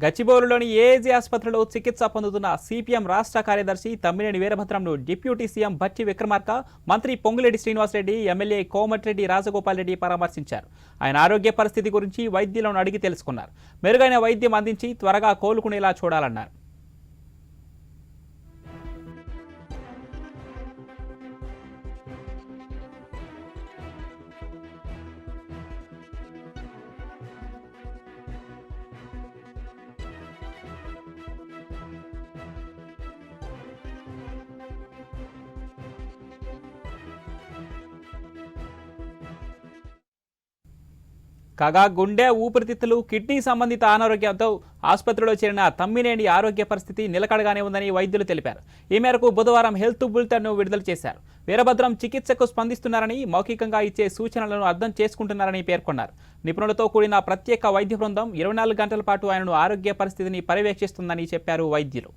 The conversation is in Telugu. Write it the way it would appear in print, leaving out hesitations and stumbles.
గచ్చిబౌలిలోని ఏఏజీ ఆసుపత్రిలో చికిత్స పొందుతున్న సిపిఎం రాష్ట్ర కార్యదర్శి తమ్మినేని వీరభద్రంను డిప్యూటీ సీఎం భట్టి విక్రమార్క, మంత్రి పొంగులేటి శ్రీనివాసరెడ్డి, ఎమ్మెల్యే కోమటిరెడ్డి రాజగోపాల్ రెడ్డి పరామర్శించారు. ఆయన ఆరోగ్య పరిస్థితి గురించి వైద్యులను అడిగి తెలుసుకున్నారు. మెరుగైన వైద్యం అందించి త్వరగా కోలుకునేలా చూడాలన్నారు. కాగా గుండె, ఊపిరితిత్తులు, కిడ్నీ సంబంధిత అనారోగ్యంతో ఆసుపత్రిలో చేరిన తమ్మినేని ఆరోగ్య పరిస్థితి నిలకడగానే ఉందని వైద్యులు తెలిపారు. ఈ మేరకు బుధవారం హెల్త్ బులెటిన్ను విడుదల చేశారు. వీరభద్రం చికిత్సకు స్పందిస్తున్నారని, మౌఖికంగా ఇచ్చే సూచనలను అర్థం చేసుకుంటున్నారని పేర్కొన్నారు. నిపుణులతో కూడిన ప్రత్యేక వైద్య బృందం 24 గంటల పాటు ఆయనను ఆరోగ్య పరిస్థితిని పర్యవేక్షిస్తుందని చెప్పారు వైద్యులు.